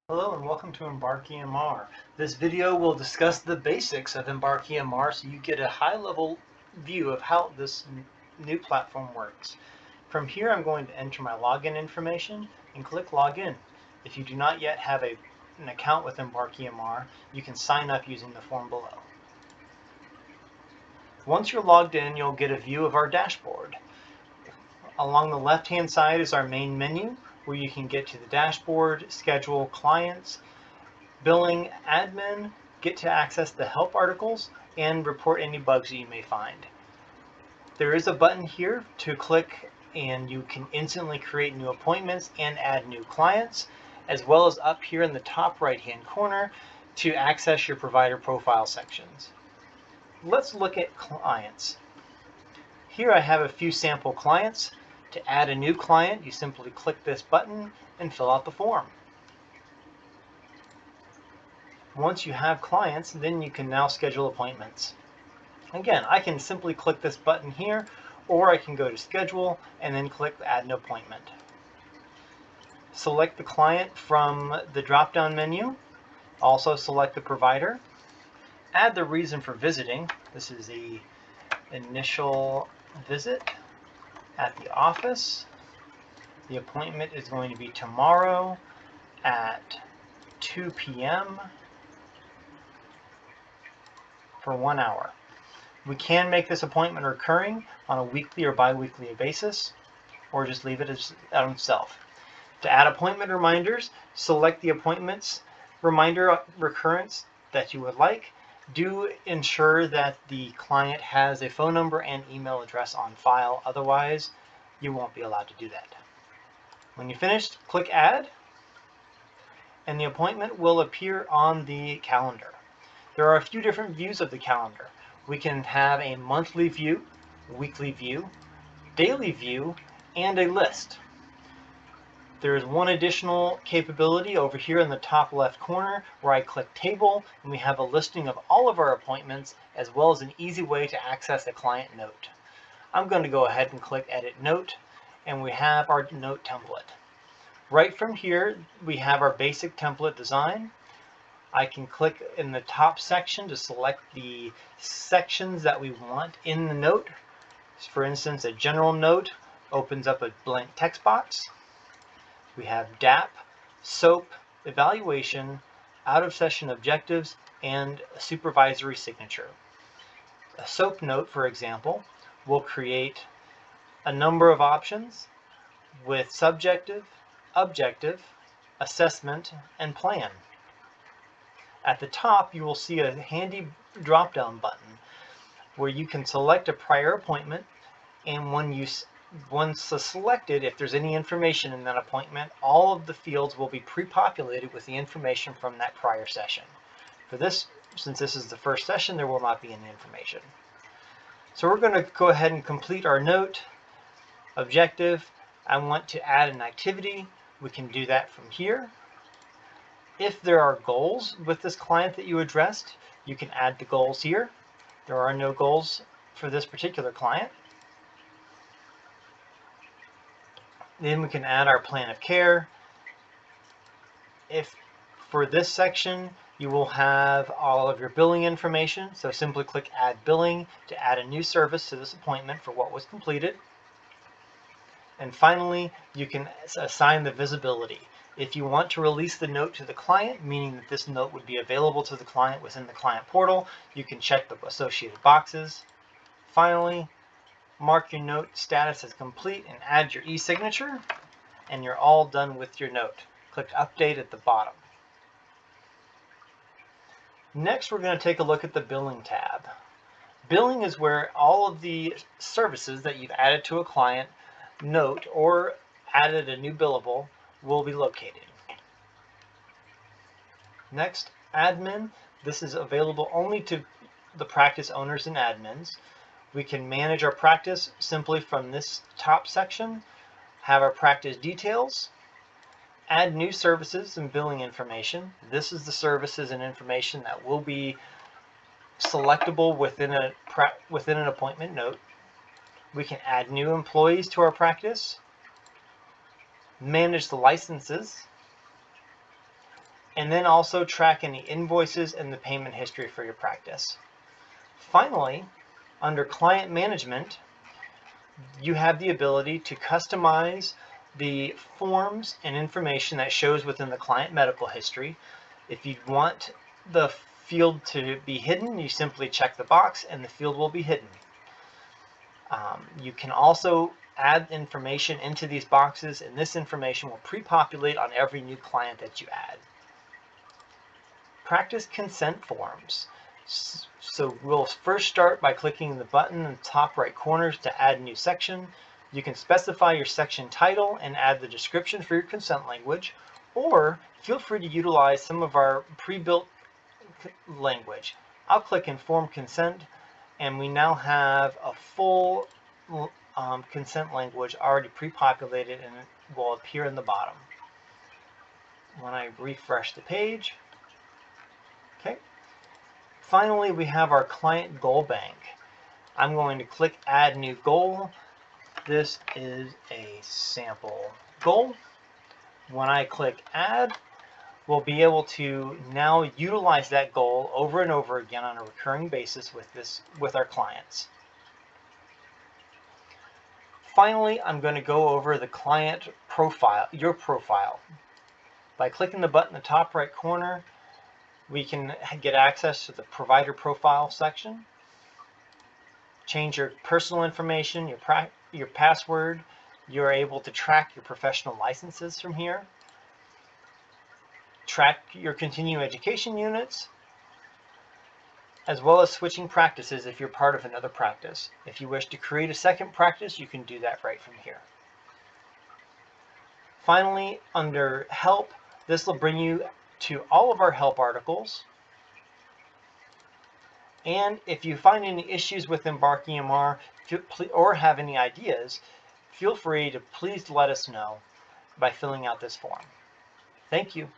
Hello and welcome to Embark EMR. This video will discuss the basics of Embark EMR so you get a high-level view of how this new platform works. From here I'm going to enter my login information and click Login. If you do not yet have an account with Embark EMR, you can sign up using the form below. Once you're logged in, you'll get a view of our dashboard. Along the left-hand side is our main menu, where you can get to the dashboard, schedule clients, billing, admin, get to access the help articles, and report any bugs that you may find. There is a button here to click and you can instantly create new appointments and add new clients, as well as up here in the top right-hand corner to access your provider profile sections. Let's look at clients. Here I have a few sample clients. To add a new client, you simply click this button and fill out the form. Once you have clients, then you can now schedule appointments. Again, I can simply click this button here, or I can go to schedule and then click add an appointment. Select the client from the drop-down menu. Also select the provider. Add the reason for visiting. This is the initial visit at the office. The appointment is going to be tomorrow at 2 p.m. for 1 hour. We can make this appointment recurring on a weekly or bi-weekly basis, or just leave it as itself. To add appointment reminders, select the appointments reminder recurrence that you would like. Do ensure that the client has a phone number and email address on file, otherwise you won't be allowed to do that. When you're finished, click add, and the appointment will appear on the calendar. There are a few different views of the calendar. We can have a monthly view, weekly view, daily view, and a list. There is one additional capability over here in the top left corner where I click table, and we have a listing of all of our appointments as well as an easy way to access a client note. I'm going to go ahead and click edit note, and we have our note template. Right from here we have our basic template design. I can click in the top section to select the sections that we want in the note. For instance, a general note opens up a blank text box. We have DAP, SOAP, evaluation, out of session objectives, and a supervisory signature. A SOAP note, for example, will create a number of options with subjective, objective, assessment, and plan. At the top, you will see a handy drop-down button where you can select a prior appointment, and once selected, if there's any information in that appointment, all of the fields will be pre-populated with the information from that prior session. For this, since this is the first session, there will not be any information. So we're going to go ahead and complete our note. Objective, I want to add an activity. We can do that from here. If there are goals with this client that you addressed, you can add the goals here. There are no goals for this particular client. Then we can add our plan of care. If for this section, you will have all of your billing information, so simply click add billing to add a new service to this appointment for what was completed. And finally, you can assign the visibility. If you want to release the note to the client, meaning that this note would be available to the client within the client portal, you can check the associated boxes. Finally, mark your note status as complete and add your e-signature, and you're all done with your note. Click update at the bottom. Next, we're going to take a look at the billing tab. Billing is where all of the services that you've added to a client note or added a new billable will be located. Next, admin. This is available only to the practice owners and admins. We can manage our practice simply from this top section, have our practice details, add new services and billing information. This is the services and information that will be selectable within an appointment note. We can add new employees to our practice, manage the licenses, and then also track any invoices and the payment history for your practice. Finally, under Client Management, you have the ability to customize the forms and information that shows within the client medical history. If you want the field to be hidden, you simply check the box and the field will be hidden. You can also add information into these boxes, and this information will pre-populate on every new client that you add. Practice consent forms. So we'll first start by clicking the button in the top right corners to add a new section. You can specify your section title and add the description for your consent language, or feel free to utilize some of our pre-built language. I'll click Informed Consent, and we now have a full consent language already pre-populated, and it will appear in the bottom. When I refresh the page, okay. Finally, we have our client goal bank. I'm going to click Add New Goal. This is a sample goal. When I click Add, we'll be able to now utilize that goal over and over again on a recurring basis with our clients. Finally, I'm going to go over the client profile, your profile. By clicking the button in the top right corner, we can get access to the provider profile section, change your personal information, your password. You're able to track your professional licenses from here, track your continuing education units, as well as switching practices if you're part of another practice. If you wish to create a second practice, you can do that right from here. Finally, under Help, this will bring you to all of our help articles. And if you find any issues with Embark EMR or have any ideas, feel free to please let us know by filling out this form. Thank you.